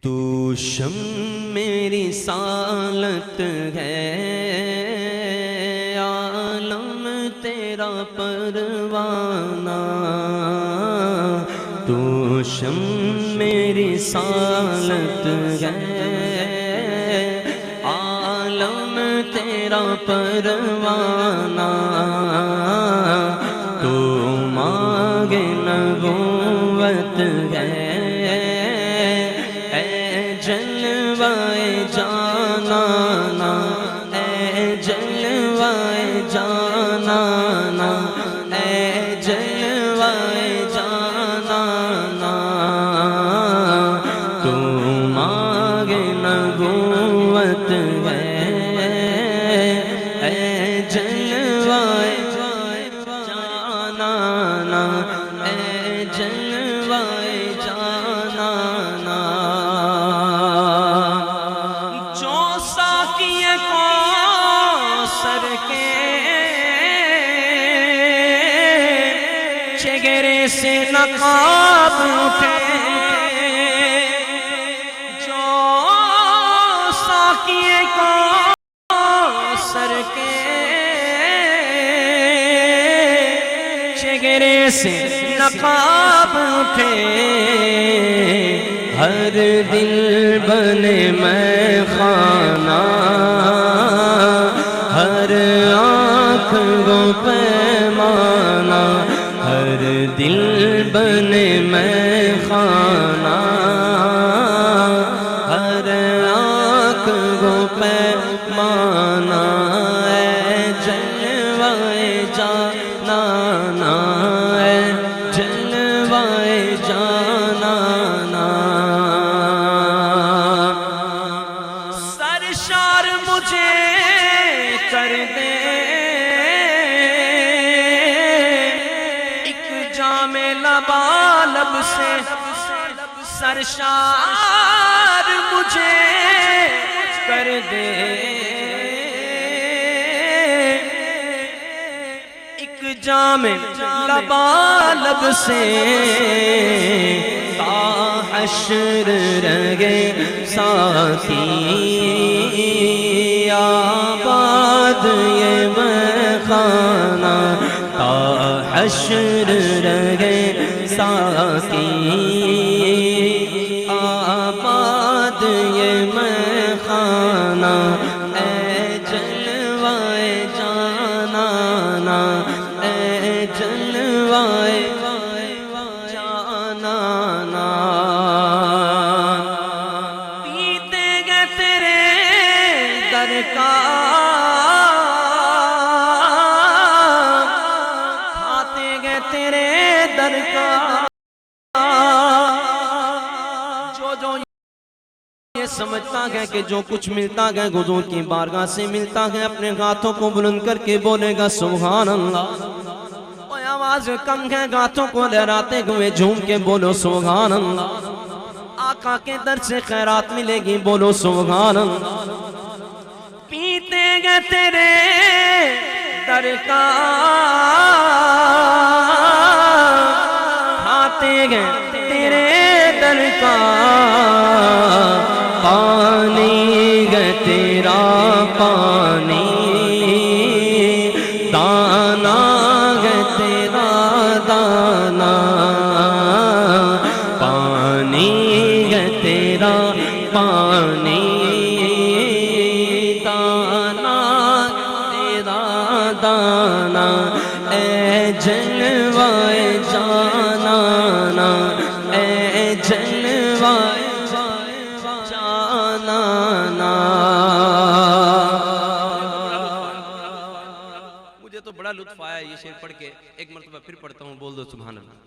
تو شم میری سالت ہے، عالم تیرا پروانہ. تو شم میری سالت ہے، عالم تیرا پروانہ. تو مانگ نبوت ہے، جلوائے جانانا، اے جلوائے جانانا، اے جلوائے جانانا. تو مانگ نبوت ہے، اے جلوائے جانانا، اے جلوائے جانانا. چہرے سے نقاب اٹھے، جو ساقی کوثر کے چہرے سے نقاب اٹھے. ہر دل بنے میں خانہ، ہر آنکھ کو پیمانہ. ہر دل بنے میں خانہ، ہر آنکھ کو پیمانہ. اے جلوائے جانانا، اے جلوائے جانانا. سرشار مجھے کر دے لبالب سے، سرشار مجھے کر دے ایک جام لبالب سے. تا حشر رہے ساتھی آباد یہ میخانہ. تا حشر رہے ساقی آباد یہ میخانہ. اے جلوائے جانانا، اے جلوائے جانانا. پیتے گئے تیرے در کا، تیرے در کا. جو یہ سمجھتا ہے کہ جو کچھ ملتا ہے حضور کی بارگاہ سے ملتا ہے، اپنے ہاتھوں کو بلند کر کے بولے گا سبحان اللہ. اور آواز کم ہے، ہاتھوں کو لہراتے ہوئے جھوم کے بولو سبحان اللہ. آقا کے در سے خیرات ملے گی، بولو سبحان اللہ. پیتے گئے تیرے در کا، کھاتے گئے تیرے در کا. پانی گئے تیرا پانی، دانا گئے تیرا دانا. پانی گئے تیرا پانی، دانا تیرا دانا. اے جلوائے جانانا، اے جلوائے جانانا. مجھے تو بڑا لطف آیا یہ شعر پڑھ کے. ایک مرتبہ پھر پڑھتا ہوں، بول دو سبحان اللہ.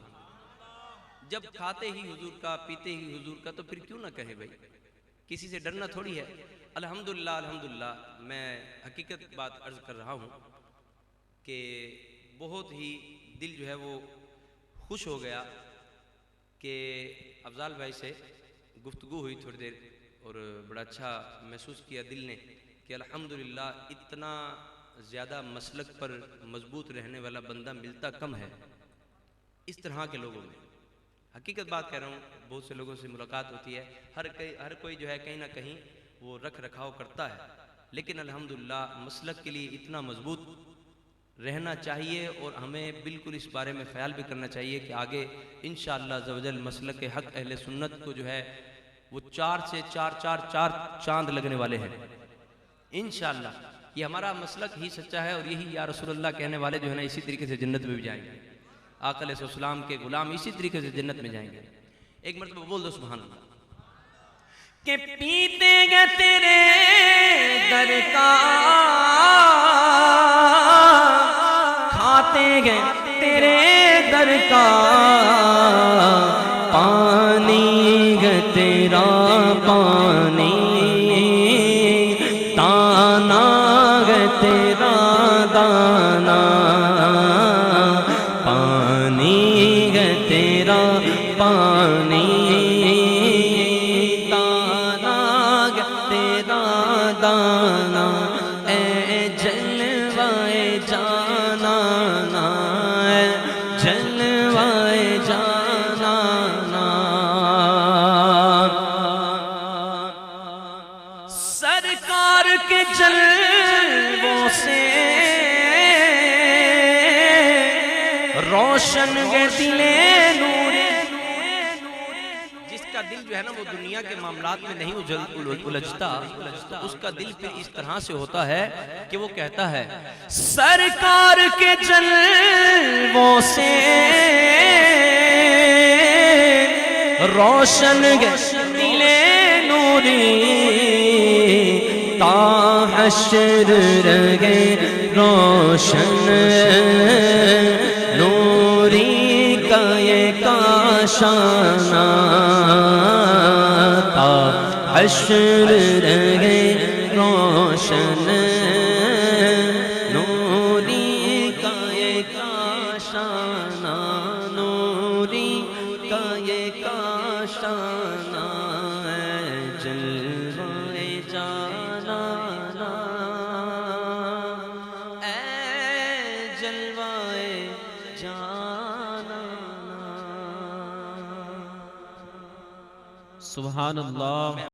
جب کھاتے ہی حضور کا، پیتے ہی حضور کا، تو پھر کیوں نہ کہے بھائی. کسی سے ڈرنا تھوڑی ہے. الحمدللہ الحمدللہ. میں حقیقت بات عرض کر رہا ہوں کہ بہت ہی دل جو ہے وہ خوش ہو گیا کہ افضال بھائی سے گفتگو ہوئی تھوڑی دیر، اور بڑا اچھا محسوس کیا دل نے کہ الحمدللہ اتنا زیادہ مسلک پر مضبوط رہنے والا بندہ ملتا کم ہے اس طرح کے لوگوں میں. حقیقت بات کہہ رہا ہوں، بہت سے لوگوں سے ملاقات ہوتی ہے، ہر کوئی جو ہے کہیں نہ کہیں وہ رکھ رکھاؤ کرتا ہے، لیکن الحمدللہ مسلک کے لیے اتنا مضبوط رہنا چاہیے، اور ہمیں بالکل اس بارے میں خیال بھی کرنا چاہیے کہ آگے انشاءاللہ عزوجل مسلک حق اہل سنت کو جو ہے وہ 4 سے 4 چاند لگنے والے ہیں انشاءاللہ۔ یہ ہمارا مسلک ہی سچا ہے، اور یہی یا رسول اللہ کہنے والے جو ہے نا اسی طریقے سے جنت میں بھی جائیں گے، آقا علیہ السلام کے غلام اسی طریقے سے جنت میں جائیں گے۔ ایک مرتبہ بول دو سبحان اللہ۔ کہ پیتے گے تیرے در کا، کھاتے گے تیرے در کا، پانی گے تیرا پانی، دانا گے تیرا دانا، پانی گے تیرا پانی، دانا، اے جلوائے جانا نا، اے جلوائے جانا نا، سرکار کے جلووں سے روشن گے دل نور، دل جو ہے نا وہ دنیا کے معاملات میں نہیں الجھتا، اس کا دل پھر اس طرح سے ہوتا ہے کہ وہ کہتا ہے سرکار کے جلووں سے روشن دل نوری، تا حشر رہے روشن نوری کا یہ کاشانہ، تا حشر رہے روشن نوری کا یہ کاشانہ، نوری کا یہ کاشانہ، جلوائے جانا نا، اے جلوائے جانا نا۔ سبحان اللہ۔